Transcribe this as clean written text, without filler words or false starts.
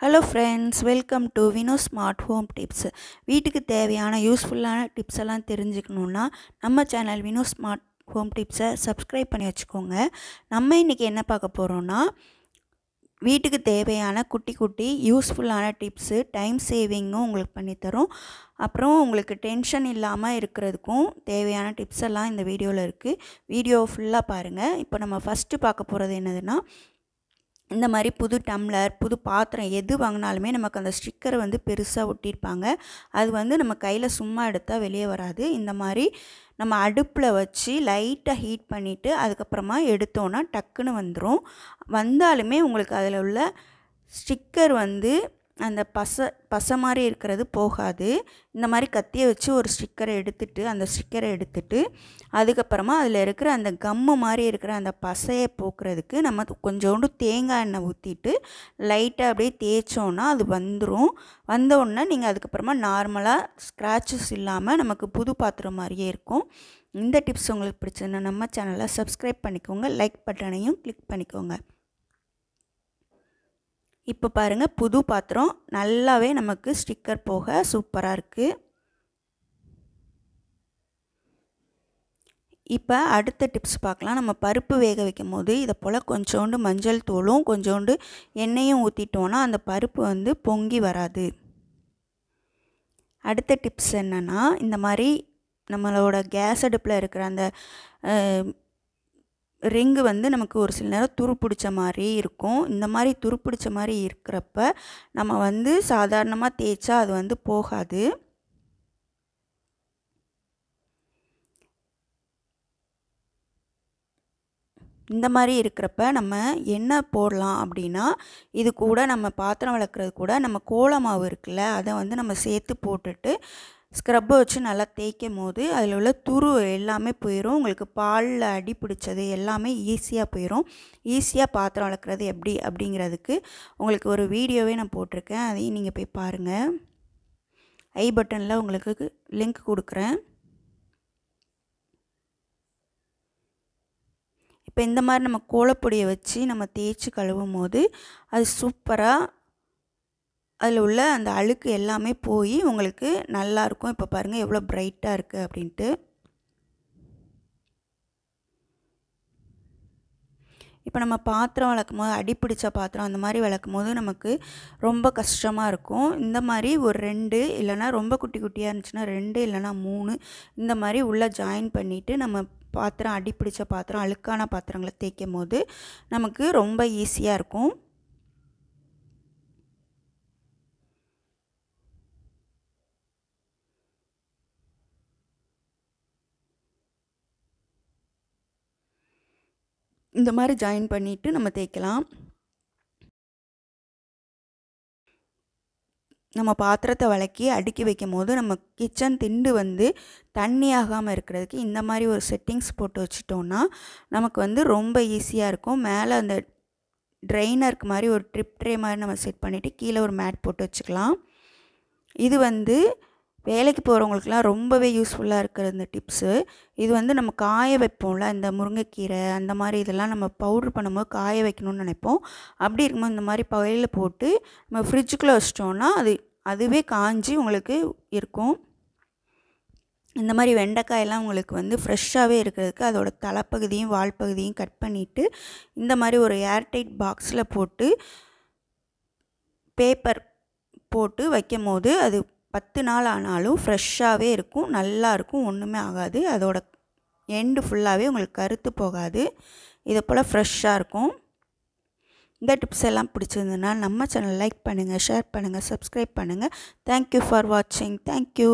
Hello friends, welcome to Vino smart home tips. வீட்டுக்கு தேவையான யூஸ்ஃபுல்லான டிப்ஸ் எல்லாம் தெரிஞ்சுக்கணுன்னா நம்ம சேனல் வினோ ஸ்மார்ட் ஹோம் டிப்ஸை சப்ஸ்கிரைப் பண்ணி வச்சுக்கோங்க. நம்ம இன்றைக்கி என்ன பார்க்க போகிறோன்னா, வீட்டுக்கு தேவையான குட்டி குட்டி யூஸ்ஃபுல்லான டிப்ஸு, டைம் சேவிங்கும் உங்களுக்கு பண்ணித்தரோம். அப்புறம் உங்களுக்கு டென்ஷன் இல்லாமல் இருக்கிறதுக்கும் தேவையான டிப்ஸ் எல்லாம் இந்த வீடியோவில் இருக்குது. வீடியோ ஃபுல்லாக பாருங்கள். இப்போ நம்ம ஃபஸ்ட்டு பார்க்க போகிறது என்னதுன்னா, இந்த மாதிரி புது டம்ளர், புது பாத்திரம் எது வாங்கினாலுமே நமக்கு அந்த ஸ்டிக்கரை வந்து பெருசாக ஒட்டியிருப்பாங்க. அது நம்ம கையில் சும்மா எடுத்தால் வெளியே வராது. இந்த மாதிரி நம்ம அடுப்பில் வச்சு லைட்டாக ஹீட் பண்ணிவிட்டு அதுக்கப்புறமா எடுத்தோன்னா டக்குன்னு வந்துடும். வந்தாலுமே உங்களுக்கு அதில் உள்ள ஸ்டிக்கர் அந்த பசை மாதிரி இருக்கிறது போகாது. இந்த மாதிரி கத்தியை வச்சு ஒரு அந்த ஸ்டிக்கரை எடுத்துட்டு அதுக்கப்புறமா அதில் இருக்கிற அந்த கம்மு மாதிரி இருக்கிற அந்த பசையை போக்குறதுக்கு நம்ம கொஞ்சோண்டு தேங்காய் எண்ணெய் ஊற்றிட்டு லைட்டாக அப்படியே தேய்ச்சோன்னா அது வந்துடும். வந்தோடனே நீங்கள் அதுக்கப்புறமா நார்மலாக ஸ்க்ராச்சஸ் இல்லாமல் நமக்கு புது பாத்திரம் மாதிரியே இருக்கும். இந்த டிப்ஸ் உங்களுக்கு பிடிச்சதுன்னா நம்ம சேனலை சப்ஸ்கிரைப் பண்ணிக்கோங்க, லைக் பட்டனையும் கிளிக் பண்ணிக்கோங்க. இப்போ பாருங்கள், புது பாத்திரம் நல்லாவே நமக்கு ஸ்டிக்கர் போக சூப்பராக இருக்குது. இப்போ அடுத்த டிப்ஸ் பார்க்கலாம். நம்ம பருப்பு வேக வைக்கும் போது இதை போல் கொஞ்சோண்டு மஞ்சள் தூளும் கொஞ்சோண்டு எண்ணெயும் ஊற்றிட்டோன்னா அந்த பருப்பு பொங்கி வராது. அடுத்த டிப்ஸ் என்னென்னா, இந்த மாதிரி நம்மளோட கேஸ் அடுப்பில் இருக்கிற அந்த ரிங்கு நமக்கு ஒரு சில நேரம் துரு பிடிச்ச மாதிரி இருக்கும். இந்த மாதிரி துரு பிடிச்ச மாதிரி இருக்கிறப்ப நம்ம சாதாரணமாக தேய்ச்சா அது போகாது. இந்த மாதிரி இருக்கிறப்ப நம்ம என்ன போடலாம் அப்படின்னா, இது கூட நம்ம பாத்திரம் விளக்குறது கூட நம்ம கோல மாவு இருக்குல்ல, அதை நம்ம சேர்த்து போட்டுட்டு ஸ்க்ரப்பை வச்சு நல்லா தேய்க்கும் போது அதில் உள்ள துரு எல்லாமே போயிடும். உங்களுக்கு பாலில் அடி பிடிச்சது எல்லாமே ஈஸியாக போயிடும். ஈஸியாக பாத்திரம் வளர்க்குறது எப்படி அப்படிங்கிறதுக்கு உங்களுக்கு ஒரு வீடியோவே நான் போட்டிருக்கேன். அதையும் நீங்கள் போய் பாருங்கள். ஐ பட்டனில் உங்களுக்கு லிங்க் கொடுக்குறேன். இப்போ இந்த மாதிரி நம்ம கோலப்பொடியை வச்சு நம்ம தேய்ச்சி கழுவும் போது அது சூப்பராக அதில் உள்ள அந்த அழுக்கு எல்லாமே போய் உங்களுக்கு நல்லாயிருக்கும். இப்போ பாருங்கள் எவ்வளோ பிரைட்டாக இருக்குது அப்படின்ட்டு. இப்போ நம்ம பாத்திரம் விளக்கும் போது அடிப்பிடிச்ச பாத்திரம் அந்த மாதிரி விளக்கும் போது நமக்கு ரொம்ப கஷ்டமாக இருக்கும். இந்த மாதிரி ஒரு 2 இல்லைனா ரொம்ப குட்டி குட்டியாக இருந்துச்சுன்னா 2 இல்லைனா 3 இந்த மாதிரி உள்ளே ஜாயின் பண்ணிவிட்டு நம்ம பாத்திரம் அடிப்பிடிச்ச பாத்திரம் அழுக்கான பாத்திரங்களை தேய்க்கும் போது நமக்கு ரொம்ப ஈஸியாக இருக்கும். இந்த மாதிரி ஜாயின் பண்ணிவிட்டு நம்ம தேய்க்கலாம். நம்ம பாத்திரத்தை விளக்கி அடுக்கி வைக்கும் போது நம்ம கிச்சன் திண்டு தண்ணி ஆகாமல் இருக்கிறதுக்கு இந்த மாதிரி ஒரு செட்டிங்ஸ் போட்டு வச்சிட்டோன்னா நமக்கு ரொம்ப ஈஸியாக இருக்கும். மேலே அந்த ட்ரைனருக்கு மாதிரி ஒரு ட்ரிப் ட்ரே மாதிரி நம்ம செட் பண்ணிவிட்டு கீழே ஒரு மேட் போட்டு வச்சுக்கலாம். இது வேலைக்கு போகிறவங்களுக்குலாம் ரொம்பவே யூஸ்ஃபுல்லாக இருக்கிற இந்த டிப்ஸு. இது நம்ம காய வைப்போம்ல, இந்த முருங்கைக்கீரை அந்த மாதிரி இதெல்லாம் நம்ம பவுட்ரு பண்ணும்போது காய வைக்கணும்னு நினைப்போம். அப்படி இருக்கும்போது இந்த மாதிரி பகையில் போட்டு நம்ம ஃப்ரிட்ஜுக்குள்ளே வச்சிட்டோன்னா அதுவே காஞ்சி உங்களுக்கு இருக்கும். இந்த மாதிரி வெண்டைக்காயெல்லாம் உங்களுக்கு ஃப்ரெஷ்ஷாகவே இருக்கிறதுக்கு அதோட தலைப்பகுதியும் வால் பகுதியும் கட் பண்ணிவிட்டு இந்த மாதிரி ஒரு ஏர்டைட் பாக்ஸில் போட்டு பேப்பர் போட்டு வைக்கும் போது அது 10 நாள் ஆனாலும் ஃப்ரெஷ்ஷாகவே இருக்கும், நல்லாயிருக்கும், ஒன்றுமே ஆகாது. அதோட எண்டு ஃபுல்லாகவே உங்களுக்கு கருத்து போகாது. இதை போல் ஃப்ரெஷ்ஷாக இருக்கும். இந்த டிப்ஸ் எல்லாம் பிடிச்சிருந்ததுன்னா நம்ம சேனல் லைக் பண்ணுங்கள், ஷேர் பண்ணுங்கள், சப்ஸ்கிரைப் பண்ணுங்கள். தேங்க்யூ ஃபார் வாட்சிங். தேங்க்யூ.